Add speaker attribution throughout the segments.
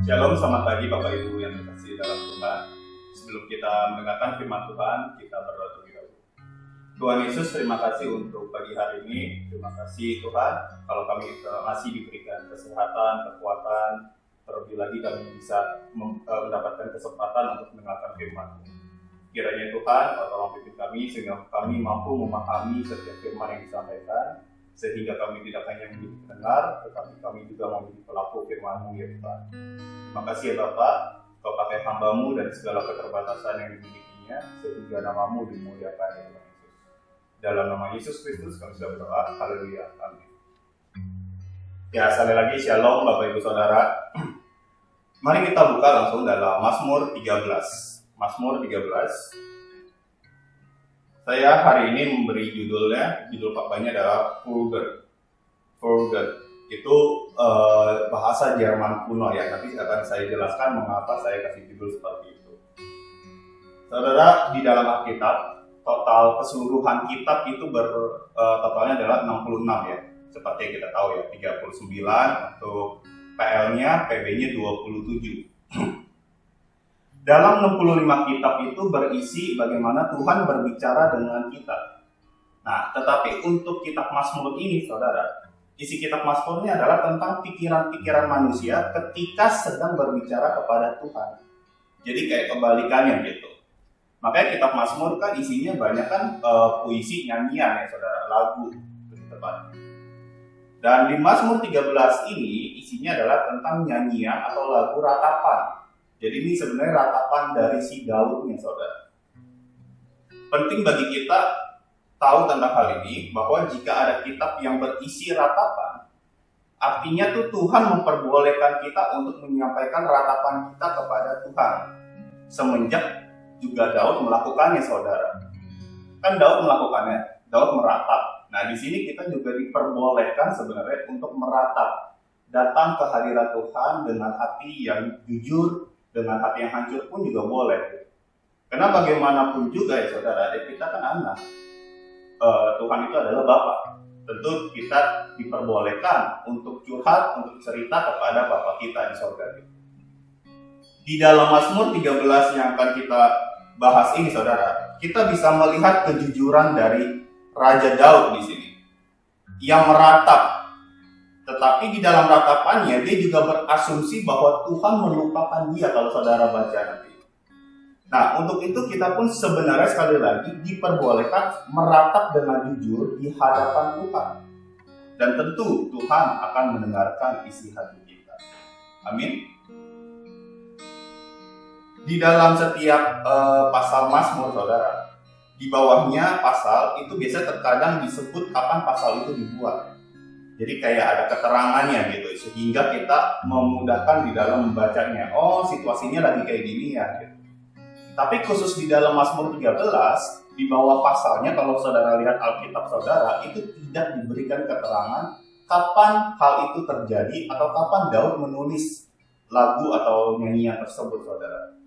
Speaker 1: Shalom, selamat pagi Bapak Ibu yang terkasih dalam Tuhan. Sebelum kita mendengarkan firman Tuhan, kita berdoa terlebih dahulu. Tuhan Yesus, terima kasih untuk pagi hari ini. Terima kasih Tuhan, kalau kami masih diberikan kesehatan, kekuatan, terlebih lagi kami bisa mendapatkan kesempatan untuk mendengarkan firman-Mu. Kiranya Tuhan, tolong pimpin kami sehingga kami mampu memahami setiap firman yang disampaikan, sehingga kami tidak hanya menjadi pendengar, tetapi kami juga menjadi pelaku firman-Mu ya Tuhan. Terima kasih ya Bapak, Kau pakai hamba-Mu dan segala keterbatasan yang dimilikinya, sehingga nama-Mu dimuliakan ya Tuhan Yesus. Dalam nama Yesus Kristus kami sudah berdoa, haleluya, amin. Ya, sekali lagi shalom Bapak Ibu Saudara. Mari kita buka langsung dalam Mazmur 13. Mazmur 13. Saya hari ini memberi judul papanya adalah Furgen. Itu bahasa Jerman kuno ya, nanti akan saya jelaskan mengapa saya kasih judul seperti itu. Saudara, di dalam Alkitab, total keseluruhan kitab itu totalnya adalah 66 ya. Seperti yang kita tahu ya, 39 untuk PL-nya, PB-nya 27. Dalam 65 kitab itu berisi bagaimana Tuhan berbicara dengan kita. Nah, tetapi untuk kitab Mazmur ini, saudara, isi kitab Mazmur ini adalah tentang pikiran-pikiran manusia ketika sedang berbicara kepada Tuhan. Jadi kayak kebalikannya gitu. Makanya kitab Mazmur kan isinya banyak kan puisi, nyanyian ya saudara, lagu lebih tepatnya. Dan di Mazmur 13 ini isinya adalah tentang nyanyian atau lagu ratapan. Jadi ini sebenarnya ratapan dari si Daudnya saudara. Penting bagi kita tahu tentang hal ini, bahwa jika ada kitab yang berisi ratapan, artinya tuh Tuhan memperbolehkan kita untuk menyampaikan ratapan kita kepada Tuhan. Semenjak juga Daud melakukannya saudara. Kan Daud melakukannya, Daud meratap. Nah di sini kita juga diperbolehkan sebenarnya untuk meratap, datang ke hadirat Tuhan dengan hati yang jujur, dengan hati yang hancur pun juga boleh. Karena bagaimanapun juga ya saudara, kita kan anak. Tuhan itu adalah Bapa. Tentu kita diperbolehkan untuk curhat, untuk cerita kepada Bapa kita di surga. Di dalam Mazmur 13 yang akan kita bahas ini saudara, kita bisa melihat kejujuran dari Raja Daud di sini yang meratap. Tetapi di dalam ratapannya dia juga berasumsi bahwa Tuhan melupakan dia kalau saudara baca nanti. Nah, untuk itu kita pun sebenarnya sekali lagi diperbolehkan meratap dengan jujur di hadapan Tuhan. Dan tentu Tuhan akan mendengarkan isi hati kita. Amin. Di dalam setiap pasal Mazmur saudara, di bawahnya pasal itu biasanya terkadang disebut kapan pasal itu dibuat. Jadi kayak ada keterangannya gitu, sehingga kita memudahkan di dalam membacanya. Oh, situasinya lagi kayak gini ya gitu. Tapi khusus di dalam Mazmur 13, di bawah pasalnya, kalau saudara lihat Alkitab saudara, itu tidak diberikan keterangan kapan hal itu terjadi atau kapan Daud menulis lagu atau nyanyian tersebut saudara.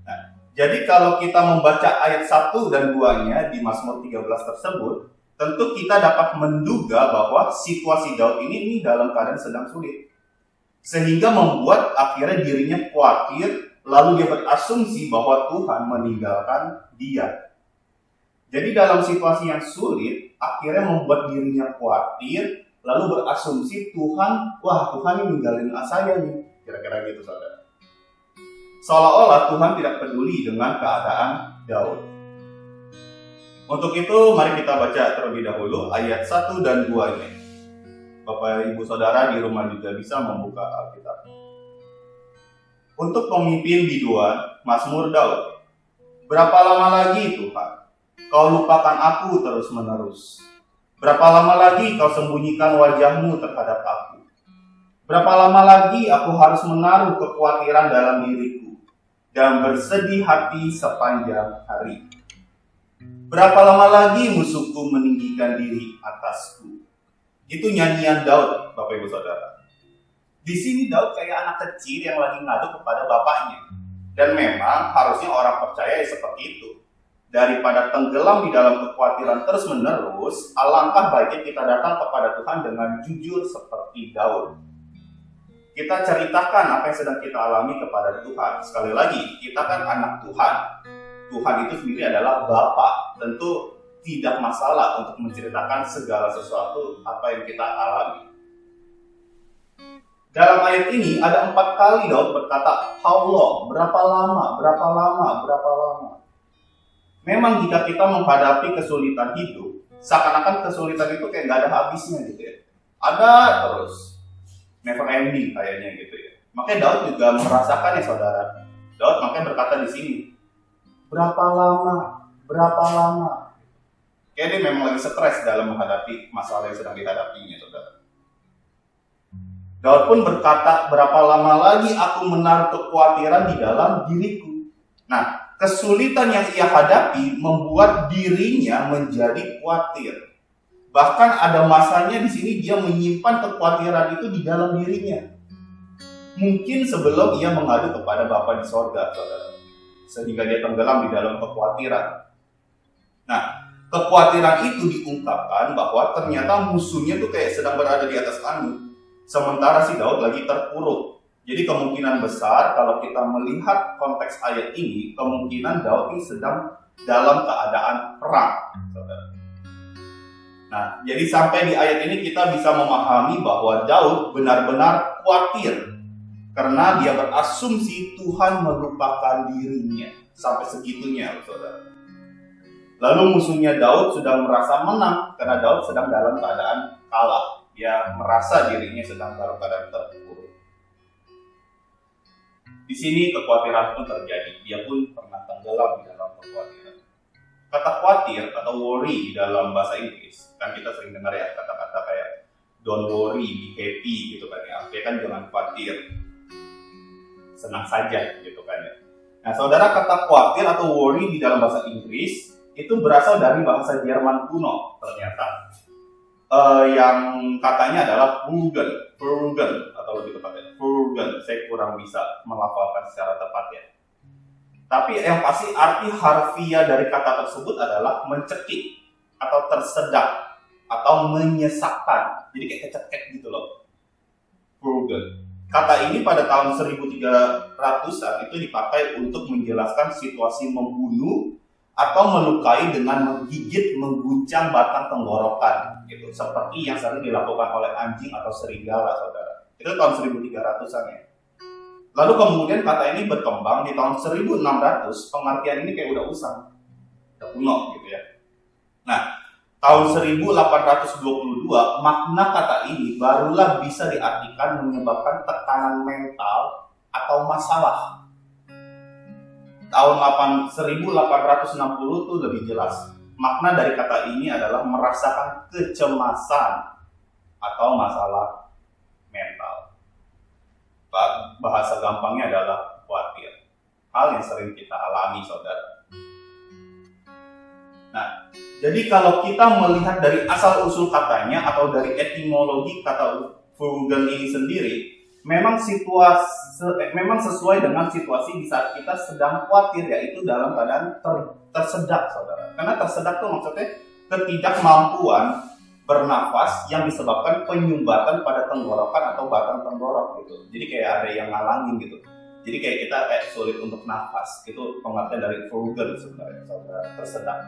Speaker 1: Nah, jadi kalau kita membaca ayat 1 dan 2-nya di Mazmur 13 tersebut, tentu kita dapat menduga bahwa situasi Daud ini dalam keadaan sedang sulit. Sehingga membuat akhirnya dirinya khawatir, lalu dia berasumsi bahwa Tuhan meninggalkan dia. Jadi dalam situasi yang sulit, akhirnya membuat dirinya khawatir, lalu berasumsi Tuhan ini ninggalin saya nih. Kira-kira gitu saudara. Seolah-olah Tuhan tidak peduli dengan keadaan Daud. Untuk itu, mari kita baca terlebih dahulu ayat 1 dan 2-nya. Bapak Ibu Saudara di rumah juga bisa membuka Alkitab. Untuk pemimpin biduan, Mazmur Daud. Berapa lama lagi Tuhan, Kau lupakan aku terus-menerus? Berapa lama lagi Kau sembunyikan wajah-Mu terhadap aku? Berapa lama lagi aku harus menaruh kekhawatiran dalam diriku dan bersedih hati sepanjang hari? Berapa lama lagi musuhku meninggikan diri atasku? Itu nyanyian Daud, Bapak Ibu Saudara. Di sini Daud kayak anak kecil yang lagi ngadu kepada bapaknya. Dan memang harusnya orang percaya seperti itu. Daripada tenggelam di dalam kekhawatiran terus-menerus, alangkah baiknya kita datang kepada Tuhan dengan jujur seperti Daud. kita ceritakan apa yang sedang kita alami kepada Tuhan. Sekali lagi, kita kan anak Tuhan. Tuhan itu sendiri adalah Bapa. Tentu tidak masalah untuk menceritakan segala sesuatu apa yang kita alami. Dalam ayat ini ada 4 kali Daud berkata, "How long?" Berapa lama, berapa lama, berapa lama. Memang jika kita menghadapi kesulitan hidup, seakan-akan kesulitan itu kayak gak ada habisnya gitu ya. Ada terus. Never ending kayaknya gitu ya. Makanya Daud juga merasakan ya saudara. Daud makanya berkata di sini, "Berapa lama? Berapa lama?" Kayak dia memang lagi stres dalam menghadapi masalah yang sedang dihadapinya saudara. Daud pun berkata, "Berapa lama lagi aku menaruh kekhawatiran di dalam diriku." Nah, kesulitan yang ia hadapi membuat dirinya menjadi khawatir. Bahkan ada masanya di sini dia menyimpan kekhawatiran itu di dalam dirinya. Mungkin sebelum ia mengadu kepada Bapa di sorga, saudara. Sehingga dia tenggelam di dalam kekhawatiran. Nah, kekhawatiran itu diungkapkan bahwa ternyata musuhnya tuh kayak sedang berada di atas angin. Sementara si Daud lagi terpuruk. Jadi kemungkinan besar kalau kita melihat konteks ayat ini, kemungkinan Daud ini sedang dalam keadaan perang, saudara. Nah, jadi sampai di ayat ini kita bisa memahami bahwa Daud benar-benar khawatir karena dia berasumsi Tuhan melupakan dirinya sampai segitunya, saudara. Lalu musuhnya Daud sudah merasa menang karena Daud sedang dalam keadaan kalah. Dia merasa dirinya sedang dalam keadaan terpuruk. Di sini kekhawatiran pun terjadi. Dia pun pernah tenggelam di dalam kekhawatiran. Kata khawatir atau worry di dalam bahasa Inggris, kan kita sering dengar ya kata-kata kayak don't worry, be happy gitu kan ya. Artinya kan jangan khawatir, senang saja gitu kan ya. Nah saudara, kata khawatir atau worry di dalam bahasa Inggris itu berasal dari bahasa Jerman kuno ternyata. Yang katanya adalah Furgen atau lebih tepatnya Furgen. Saya kurang bisa melafalkan secara tepat ya. Tapi yang pasti arti harfiah dari kata tersebut adalah mencekik atau tersedak atau menyesakkan. Jadi kayak kecekek gitu loh. Furgen. Kata ini pada tahun 1300-an itu dipakai untuk menjelaskan situasi membunuh atau melukai dengan menggigit, mengguncang batang tenggorokan gitu, seperti yang sering dilakukan oleh anjing atau serigala, saudara. Itu tahun 1300-an ya. Lalu kemudian kata ini berkembang di tahun 1600, pengertian ini kayak udah usang, udah kuno gitu ya. Nah, tahun 1822 makna kata ini barulah bisa diartikan menyebabkan tekanan mental atau masalah. Tahun 1860 itu lebih jelas. Makna dari kata ini adalah merasakan kecemasan atau masalah mental. Bahasa gampangnya adalah khawatir. Hal yang sering kita alami, saudara. Nah, jadi kalau kita melihat dari asal-usul katanya atau dari etimologi kata Furgen ini sendiri, memang sesuai dengan situasi di saat kita sedang khawatir, yaitu dalam keadaan tersedak, saudara. Karena tersedak itu maksudnya ketidakmampuan bernafas yang disebabkan penyumbatan pada tenggorokan atau batang tenggorok gitu. Jadi kayak ada yang ngalangin gitu. Jadi kayak kita kayak sulit untuk nafas. Itu pengertian dari Furgen sebenarnya, saudara, tersedak.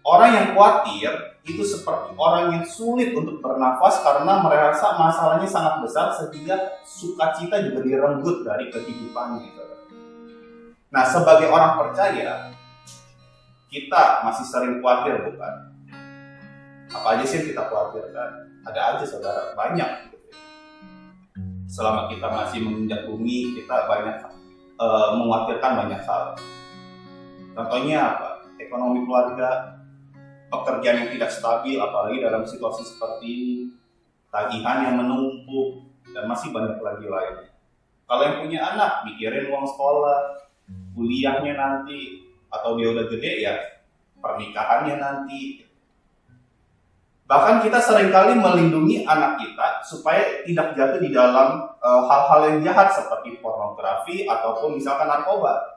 Speaker 1: Orang yang khawatir itu seperti orang yang sulit untuk bernafas karena merasa masalahnya sangat besar sehingga sukacita juga direnggut dari kehidupannya. Nah, sebagai orang percaya, kita masih sering khawatir, bukan? Apa aja sih yang kita khawatirkan? Ada aja, saudara, banyak. Selama kita masih menginjak bumi, kita banyak mengkhawatirkan banyak hal. Contohnya apa? Ekonomi keluarga, pekerjaan yang tidak stabil, apalagi dalam situasi seperti ini, tagihan yang menumpuk, dan masih banyak lagi lainnya. Kalau yang punya anak, mikirin uang sekolah, kuliahnya nanti, atau dia udah gede ya, pernikahannya nanti. Bahkan kita seringkali melindungi anak kita supaya tidak jatuh di dalam hal-hal yang jahat seperti pornografi ataupun misalkan narkoba.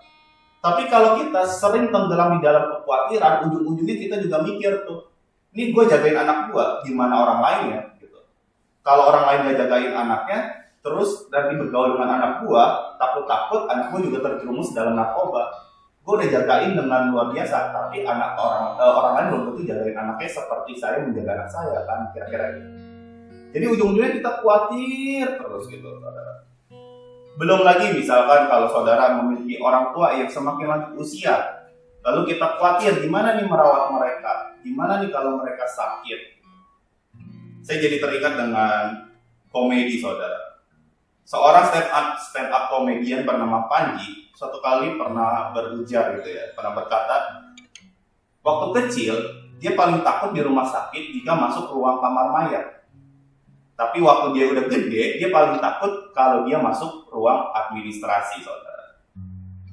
Speaker 1: Tapi kalau kita sering tenggelam di dalam kekhawatiran, ujung-ujungnya kita juga mikir tuh, ini gue jagain anak gue, gimana orang lainnya? Gitu. Kalau orang lain gak jagain anaknya, terus dari bergaul dengan anak gua, takut-takut anak gua juga terjerumus dalam narkoba. Gua udah jagain dengan luar biasa, tapi orang lain belum tentu jagain anaknya seperti saya menjaga anak saya kan, kira-kira gitu. Jadi ujung-ujungnya kita khawatir terus gitu, saudara. Belum lagi misalkan kalau saudara memiliki orang tua yang semakin lanjut usia, lalu kita khawatir gimana nih merawat mereka, gimana nih kalau mereka sakit. Saya jadi teringat dengan komedi, saudara. Seorang stand up komedian bernama Panji suatu kali pernah berujar gitu ya, pernah berkata, waktu kecil dia paling takut di rumah sakit jika masuk ruang kamar mayat. Tapi waktu dia udah gede, dia paling takut kalau dia masuk ruang administrasi, saudara.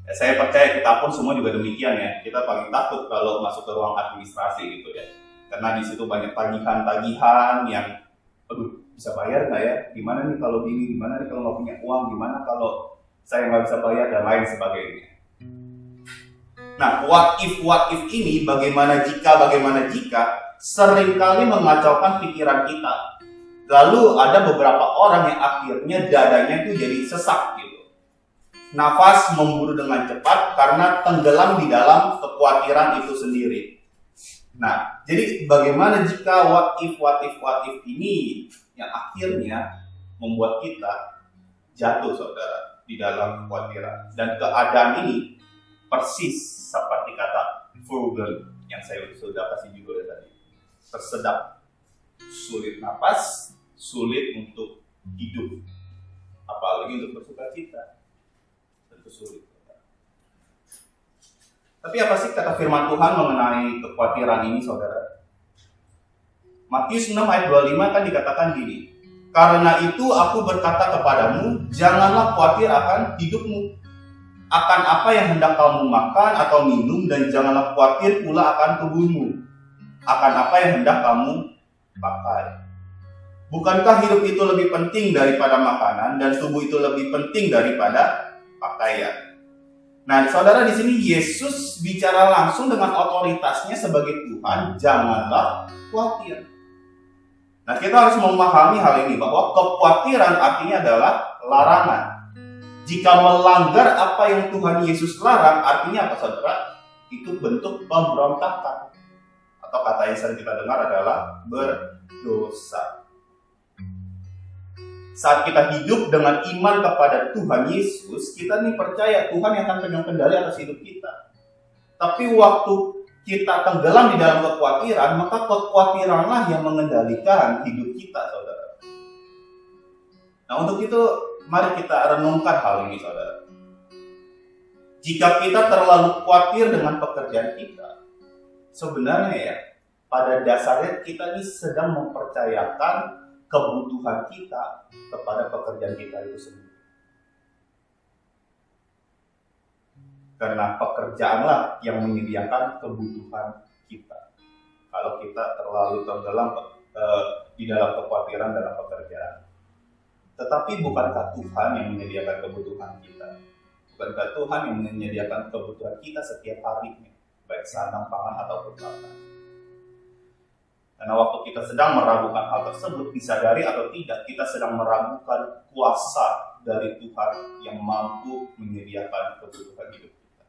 Speaker 1: Ya, saya percaya kita pun semua juga demikian ya. Kita paling takut kalau masuk ke ruang administrasi gitu ya. Karena di situ banyak tagihan-tagihan yang, aduh, bisa bayar nggak ya? Gimana nih kalau gini? Gimana nih kalau nggak punya uang? Gimana kalau saya nggak bisa bayar dan lain sebagainya? Nah, what if ini bagaimana jika seringkali mengacaukan pikiran kita. Lalu ada beberapa orang yang akhirnya dadanya itu jadi sesak gitu. Nafas memburu dengan cepat karena tenggelam di dalam kekhawatiran itu sendiri. Nah, jadi bagaimana jika what if ini yang akhirnya membuat kita jatuh, saudara, di dalam kekhawatiran. Dan keadaan ini persis seperti kata frugal yang saya sudah kasih judul tadi. Tersedak, sulit napas, sulit untuk hidup, apalagi untuk bersuka cita, tentu sulit. Tapi apa sih kata firman Tuhan mengenai kekhawatiran ini, saudara? Matius 6 ayat 25 kan dikatakan gini, karena itu aku berkata kepadamu, janganlah khawatir akan hidupmu, akan apa yang hendak kamu makan atau minum, dan janganlah khawatir pula akan tubuhmu, akan apa yang hendak kamu pakai. Bukankah hidup itu lebih penting daripada makanan, dan tubuh itu lebih penting daripada pakaian? Nah, saudara, di sini Yesus bicara langsung dengan otoritasnya sebagai Tuhan, janganlah khawatir. Nah, kita harus memahami hal ini, bahwa kekhawatiran artinya adalah larangan. Jika melanggar apa yang Tuhan Yesus larang, artinya apa, saudara? Itu bentuk pemberontakan. Atau kata yang sering kita dengar adalah berdosa. Saat kita hidup dengan iman kepada Tuhan Yesus, kita nih percaya Tuhan yang akan pegang kendali atas hidup kita. Tapi waktu kita tenggelam di dalam kekhawatiran, maka kekhawatiranlah yang mengendalikan hidup kita, saudara. Nah, untuk itu, mari kita renungkan hal ini, saudara. Jika kita terlalu khawatir dengan pekerjaan kita, sebenarnya ya, pada dasarnya kita ini sedang mempercayakan kebutuhan kita kepada pekerjaan kita itu sendiri. Karena pekerjaanlah yang menyediakan kebutuhan kita. Kalau kita terlalu tenggelam di dalam kekhawatiran dalam pekerjaan. Tetapi bukankah Tuhan yang menyediakan kebutuhan kita? Bukankah Tuhan yang menyediakan kebutuhan kita setiap harinya, baik sandang, pangan ataupun pakan? Karena waktu kita sedang meragukan hal tersebut, disadari atau tidak, kita sedang meragukan kuasa dari Tuhan yang mampu menyediakan kebutuhan hidup kita.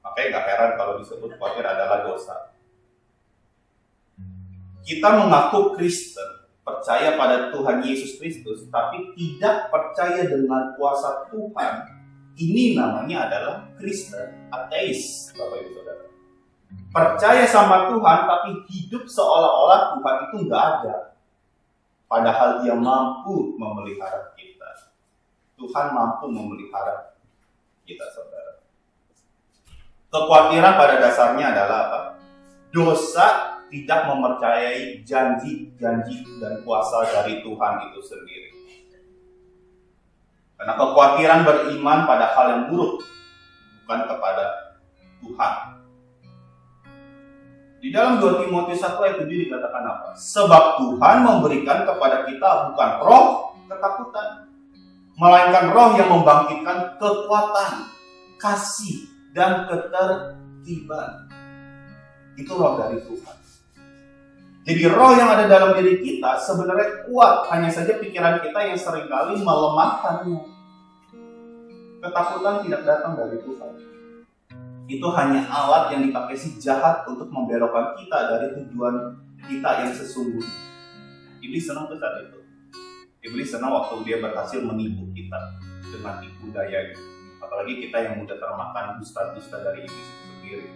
Speaker 1: Makanya gak heran kalau disebut khawatir adalah dosa. Kita mengaku Kristen, percaya pada Tuhan Yesus Kristus, tapi tidak percaya dengan kuasa Tuhan. Ini namanya adalah Kristen ateis, Bapak Ibu Saudara. Percaya sama Tuhan, tapi hidup seolah-olah Tuhan itu nggak ada. Padahal Dia mampu memelihara kita. Tuhan mampu memelihara kita, saudara. Kekhawatiran pada dasarnya adalah apa? Dosa tidak mempercayai janji-janji dan kuasa dari Tuhan itu sendiri. Karena kekhawatiran beriman pada hal yang buruk, bukan kepada Tuhan. Di dalam 2 Timotius 1 ayat 7 dikatakan apa? Sebab Tuhan memberikan kepada kita bukan roh ketakutan, melainkan roh yang membangkitkan kekuatan, kasih, dan ketertiban. Itu roh dari Tuhan. Jadi roh yang ada dalam diri kita sebenarnya kuat, hanya saja pikiran kita yang seringkali melemahkannya. Ketakutan tidak datang dari Tuhan. Itu hanya alat yang dipakai si jahat untuk membelokkan kita dari tujuan kita yang sesungguhnya. Iblis senang tuh saat itu. Iblis senang waktu dia berhasil menipu kita dengan tipu dayanya. Apalagi kita yang mudah termakan dusta-dusta dari iblis itu sendiri.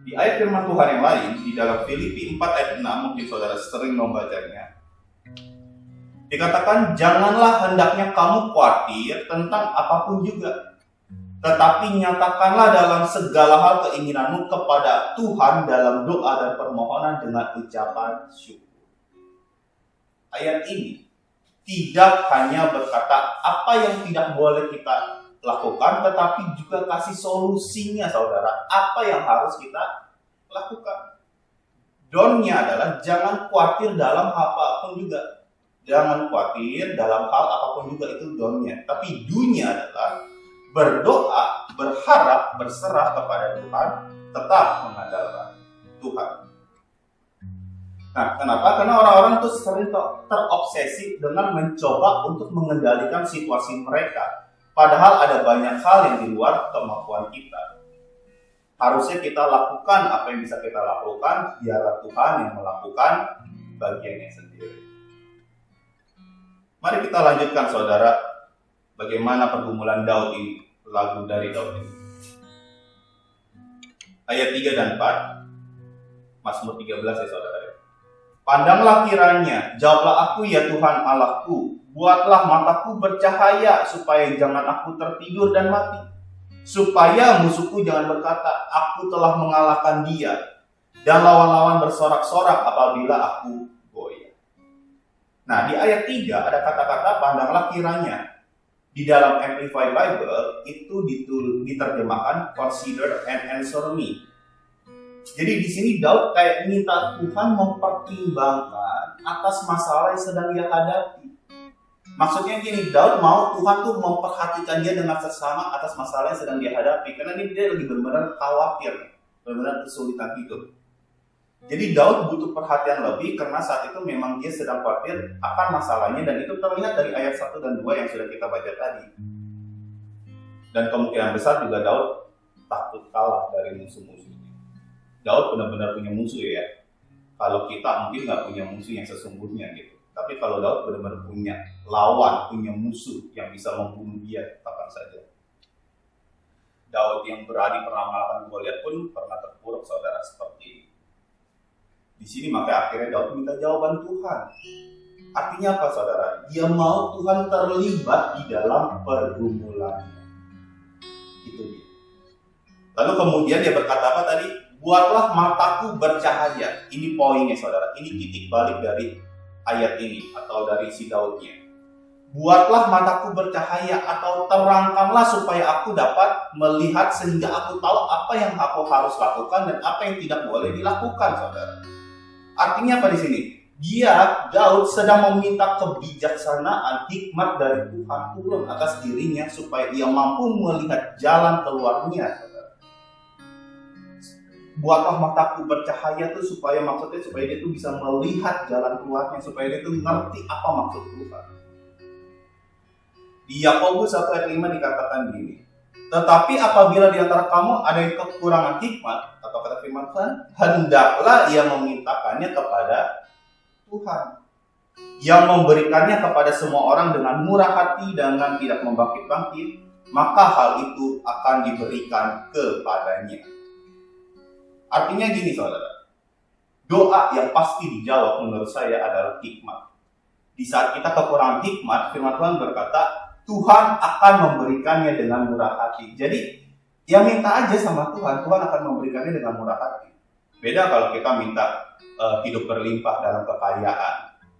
Speaker 1: Di ayat firman Tuhan yang lain, di dalam Filipi 4 ayat 6, mungkin saudara sering membacanya. Dikatakan, janganlah hendaknya kamu khawatir tentang apapun juga. Tetapi nyatakanlah dalam segala hal keinginanmu kepada Tuhan dalam doa dan permohonan dengan ucapan syukur. Ayat ini tidak hanya berkata apa yang tidak boleh kita lakukan, tetapi juga kasih solusinya, saudara. Apa yang harus kita lakukan? Donnya adalah jangan khawatir dalam apapun juga. Jangan khawatir dalam hal apapun juga, itu donnya. Tapi do-nya adalah berdoa, berharap, berserah kepada Tuhan, tetap mengandalkan Tuhan. Nah, kenapa? Karena orang-orang tuh sering terobsesi dengan mencoba untuk mengendalikan situasi mereka. Padahal ada banyak hal yang di luar kemampuan kita. Harusnya kita lakukan apa yang bisa kita lakukan, biarlah Tuhan yang melakukan bagiannya sendiri. Mari kita lanjutkan, saudara, bagaimana pergumulan Daud ini, lagu dari Daud ini. Ayat 3 dan 4, Mazmur 13 ya saudara. Pandanglah kiranya, jawablah aku ya Tuhan Allahku, buatlah mataku bercahaya supaya jangan aku tertidur dan mati. Supaya musuhku jangan berkata, aku telah mengalahkan dia, dan lawan-lawan bersorak-sorak apabila aku goyah. Nah, di ayat 3 ada kata-kata pandanglah kiranya. Di dalam Amplified Bible itu diterjemahkan consider and answer me. Jadi di sini Daud kayak minta Tuhan mempertimbangkan atas masalah yang sedang dia hadapi. Maksudnya gini, Daud mau Tuhan tuh memperhatikan dia dengan seksama atas masalah yang sedang dia hadapi. Karena dia lagi benar-benar khawatir, benar-benar kesulitan hidup. Jadi Daud butuh perhatian lebih karena saat itu memang dia sedang khawatir akan masalahnya. Dan itu terlihat dari ayat 1 dan 2 yang sudah kita baca tadi. Dan kemungkinan besar juga Daud takut kalah dari musuh-musuhnya. Daud benar-benar punya musuh ya. Kalau kita mungkin nggak punya musuh yang sesungguhnya gitu. Tapi kalau Daud benar-benar punya lawan, punya musuh yang bisa membunuh dia kapan saja. Daud yang berani pernah mengalahkan Goliat pun pernah terpuruk, saudara, seperti ini. Di sini maka akhirnya Daud minta jawaban Tuhan. Artinya apa, saudara? Dia mau Tuhan terlibat di dalam pergumulannya. Itu dia. Lalu kemudian dia berkata apa tadi? Buatlah mataku bercahaya. Ini poinnya, saudara. Ini titik balik dari ayat ini atau dari si Daudnya. Buatlah mataku bercahaya atau terangkanlah supaya aku dapat melihat sehingga aku tahu apa yang aku harus lakukan dan apa yang tidak boleh dilakukan, saudara. Artinya apa di sini? Daud sedang meminta kebijaksanaan, hikmat dari Tuhan turun atas dirinya supaya ia mampu melihat jalan keluarnya, saudara. Buatlah mataku bercahaya tuh supaya maksudnya supaya dia tuh bisa melihat jalan keluarnya, supaya dia tuh ngerti apa maksud Tuhan. Di Yakobus 1 ayat 5 dikatakan gini, tetapi apabila di antara kamu ada yang kekurangan hikmat, atau kata firman Tuhan, hendaklah ia memintakannya kepada Tuhan, yang memberikannya kepada semua orang dengan murah hati, dengan tidak membangkit-bangkit, maka hal itu akan diberikan kepadanya. Artinya gini, saudara, doa yang pasti dijawab menurut saya adalah hikmat. Di saat kita kekurangan hikmat, firman Tuhan berkata, Tuhan akan memberikannya dengan murah hati. Jadi, ya minta aja sama Tuhan, Tuhan akan memberikannya dengan murah hati. Beda kalau kita minta hidup berlimpah dalam kekayaan.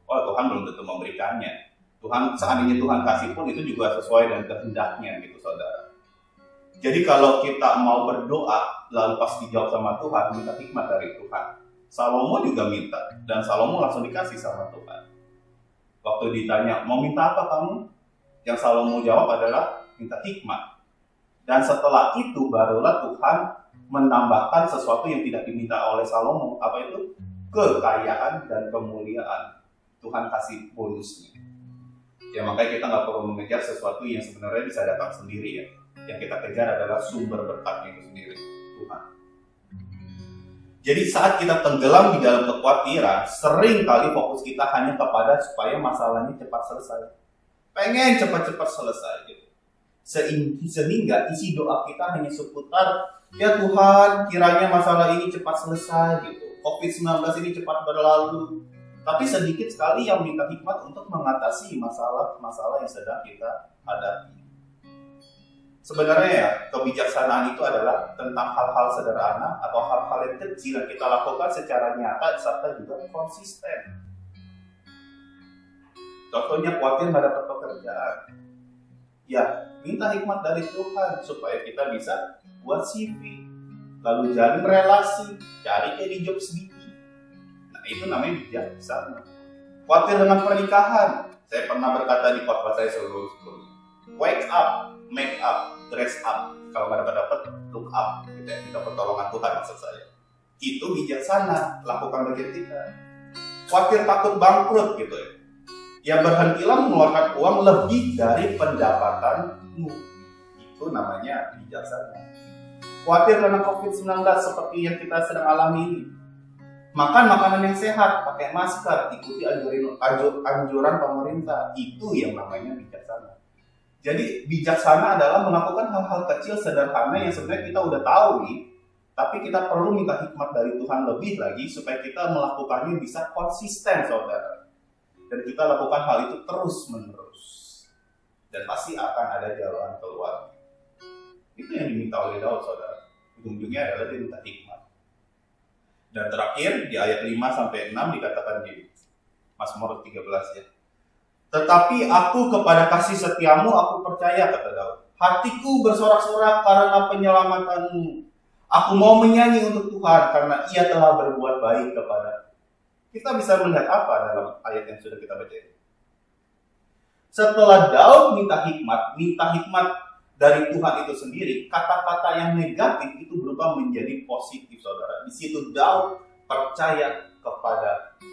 Speaker 1: Oh, Tuhan belum tentu memberikannya. Seandainya Tuhan kasih pun itu juga sesuai dengan kehendaknya gitu, saudara. Jadi kalau kita mau berdoa, lalu pas dijawab sama Tuhan, minta hikmat dari Tuhan. Salomo juga minta, dan Salomo langsung dikasih sama Tuhan. Waktu ditanya, mau minta apa kamu? Yang Salomo jawab adalah minta hikmat. Dan setelah itu barulah Tuhan menambahkan sesuatu yang tidak diminta oleh Salomo. Apa itu? Kekayaan dan kemuliaan. Tuhan kasih bonusnya. Ya makanya kita nggak perlu mengejar sesuatu yang sebenarnya bisa datang sendiri ya. Yang kita kejar adalah sumber berkatnya itu sendiri, Tuhan. Jadi saat kita tenggelam di dalam kekhawatiran, sering kali fokus kita hanya kepada supaya masalahnya cepat selesai. Pengen cepat-cepat selesai gitu. Sehingga isi doa kita hanya seputar, ya Tuhan kiranya masalah ini cepat selesai gitu. COVID-19 ini cepat berlalu. Tapi sedikit sekali yang minta hikmat untuk mengatasi masalah-masalah yang sedang kita hadapi. Sebenarnya ya, kebijaksanaan itu adalah tentang hal-hal sederhana atau hal-hal yang kecil yang kita lakukan secara nyata serta juga konsisten. Contohnya khawatir nggak dapat pekerjaan. Ya, minta hikmat dari Tuhan supaya kita bisa buat CV, lalu jalin relasi, cari kayak di job sedikit. Nah, itu namanya bijaksana. Khawatir dengan pernikahan. Saya pernah berkata di khotbah saya sebelumnya. Wake up, make up, dress up. Kalau nggak dapat look up, gitu ya. Minta pertolongan Tuhan maksud saya. Itu bijaksana, lakukan bagian kita. Khawatir takut bangkrut gitu ya. Ya berhentilah mengeluarkan uang lebih dari pendapatanmu. Itu namanya bijaksana. Khawatir karena COVID-19 seperti yang kita sedang alami ini. Makan makanan yang sehat, pakai masker, ikuti anjuran pemerintah. Itu yang namanya bijaksana. Jadi bijaksana adalah melakukan hal-hal kecil sederhana yang sebenarnya kita udah tahu nih, tapi kita perlu minta hikmat dari Tuhan lebih lagi supaya kita melakukannya bisa konsisten, saudara. Dan kita lakukan hal itu terus-menerus. Dan pasti akan ada jalan keluar. Itu yang diminta oleh Daud, saudara. Ujung-ujungnya adalah dia minta hikmat. Dan terakhir, di ayat 5-6 dikatakan gini. Mazmur 13 ya. Tetapi aku kepada kasih setiamu aku percaya, kata Daud. Hatiku bersorak-sorak karena penyelamatanmu. Aku mau menyanyi untuk Tuhan karena ia telah berbuat baik kepada. Kita bisa melihat apa dalam ayat yang sudah kita baca ini? Setelah Daud minta hikmat dari Tuhan itu sendiri, kata-kata yang negatif itu berubah menjadi positif, saudara. Di situ Daud percaya kepada Tuhan.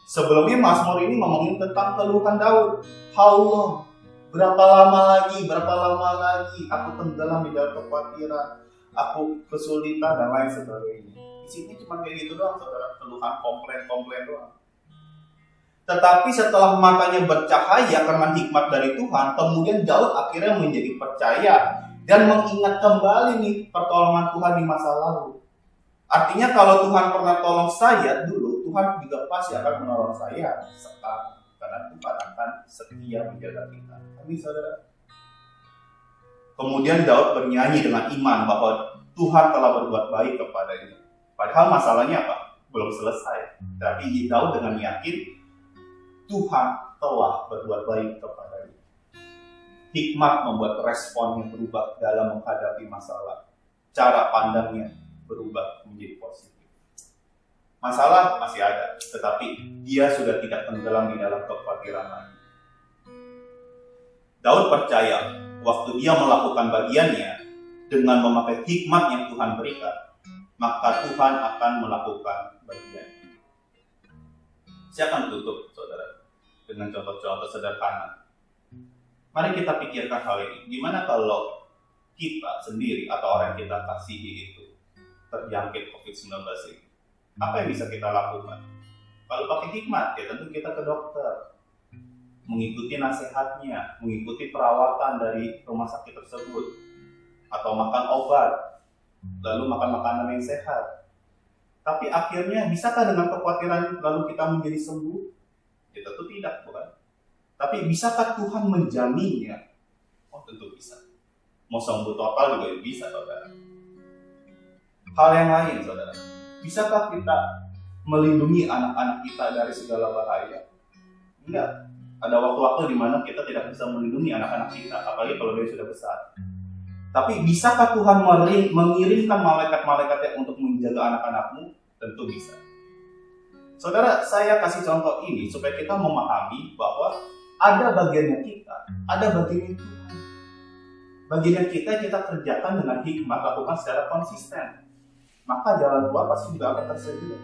Speaker 1: Sebelumnya Mazmur ini ngomongin tentang keluhan Daud. Allah, berapa lama lagi aku tenggelam di dalam kekhawatiran, aku kesulitan dan lain sebagainya. Di sini cuma kayak gitu doang, saudara, keluhan komplain doang. Tetapi setelah matanya bercahaya karena hikmat dari Tuhan, kemudian Daud akhirnya menjadi percaya dan mengingat kembali nih pertolongan Tuhan di masa lalu. Artinya kalau Tuhan pernah tolong saya dulu, Tuhan juga pasti akan menolong saya sekarang. Karena Tuhan akan setia menjaga kita. Amin, saudara. Kemudian Daud bernyanyi dengan iman bahwa Tuhan telah berbuat baik kepadanya. Padahal masalahnya apa? Belum selesai. Tapi Daud dengan yakin Tuhan telah berbuat baik kepadanya. Hikmat membuat respon yang berubah dalam menghadapi masalah. Cara pandangnya berubah menjadi positif. Masalah masih ada, tetapi dia sudah tidak tenggelam di dalam kekhawatiran lagi. Daud percaya waktu dia melakukan bagiannya dengan memakai hikmat yang Tuhan berikan, maka Tuhan akan melakukan bagiannya. Saya akan tutup, saudara, dengan contoh-contoh sederhana. Mari kita pikirkan hal ini. Gimana kalau kita sendiri atau orang yang kita kasihi itu terjangkit COVID-19 ini? Apa yang bisa kita lakukan? Kalau pakai hikmat, ya tentu kita ke dokter, mengikuti nasihatnya, mengikuti perawatan dari rumah sakit tersebut, atau makan obat, lalu makan makanan yang sehat. Tapi akhirnya, bisakah dengan kekhawatiran lalu kita menjadi sembuh? Ya tentu tidak, bukan? Tapi bisakah Tuhan menjaminnya? Oh tentu bisa. Mau sembuh total juga bisa, saudara. Hal yang lain, saudara. Bisakah kita melindungi anak-anak kita dari segala bahaya? Enggak. Ada waktu-waktu di mana kita tidak bisa melindungi anak-anak kita, apalagi kalau dia sudah besar. Tapi bisakah Tuhan mengirimkan malaikat-malaikatnya untuk menjaga anak-anakmu? Tentu bisa. Saudara, saya kasih contoh ini supaya kita memahami bahwa ada bagiannya kita, ada bagiannya Tuhan. Bagian kita kerjakan dengan hikmat, lakukan secara konsisten. Maka jalan keluar pasti juga akan tersedia.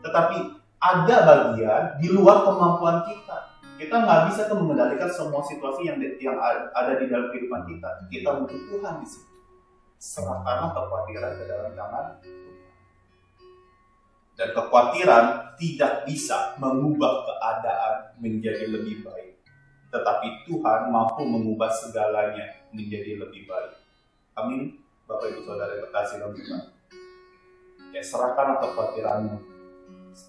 Speaker 1: Tetapi ada bagian di luar kemampuan kita. Kita nggak bisa tuh mengendalikan semua situasi yang ada di dalam kehidupan kita. Kita butuh Tuhan di situ. Serahkanlah kekhawatiran ke dalam tangan Tuhan. Dan kekhawatiran tidak bisa mengubah keadaan menjadi lebih baik. Tetapi Tuhan mampu mengubah segalanya menjadi lebih baik. Amin. Bapak Ibu Saudara yang terkasih dalam Tuhan. Ya, serahkanlah kekhawatiranmu.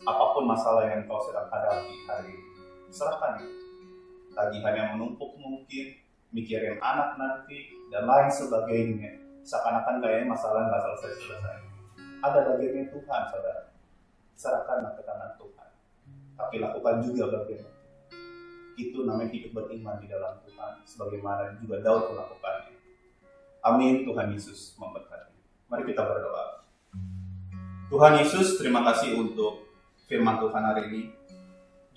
Speaker 1: Apapun masalah yang kau sedang hadapi hari ini, serahkan itu. Tagihan yang menumpuk mungkin, mikirin anak nanti, dan lain sebagainya. Seakan-akan kayaknya masalah nggak selesai-selesai. Ada bagiannya Tuhan, saudara. Serahkanlah ke tangan Tuhan. Tapi lakukan juga bagian itu namanya hidup beriman di dalam Tuhan, sebagaimana juga Daud melakukannya. Amin. Tuhan Yesus memberkati. Mari kita berdoa. Tuhan Yesus, terima kasih untuk firman Tuhan hari ini.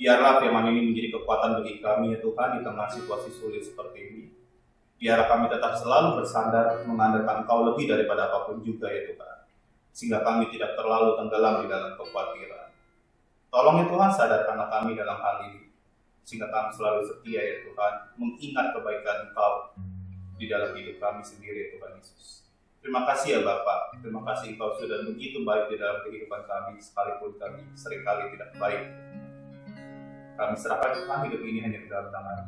Speaker 1: Biarlah firman ini menjadi kekuatan bagi kami ya Tuhan di tengah situasi sulit seperti ini. Biarlah kami tetap selalu bersandar mengandalkan Engkau lebih daripada apapun juga ya Tuhan. Sehingga kami tidak terlalu tenggelam di dalam kekhawatiran. Tolong ya Tuhan, sadarkanlah kami dalam hal ini. Sehingga kami selalu setia ya Tuhan, mengingat kebaikan Engkau di dalam hidup kami sendiri ya Tuhan Yesus. Terima kasih ya Bapak, terima kasih Engkau sudah begitu baik di dalam kehidupan kami, sekalipun kami seringkali tidak baik. Kami serahkan Tuhan hidup ini hanya di dalam tangan.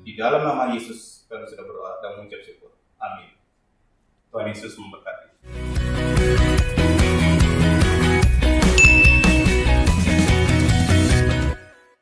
Speaker 1: Di dalam nama Yesus kami sudah berdoa dan mengucap syukur. Amin. Tuhan Yesus memberkati.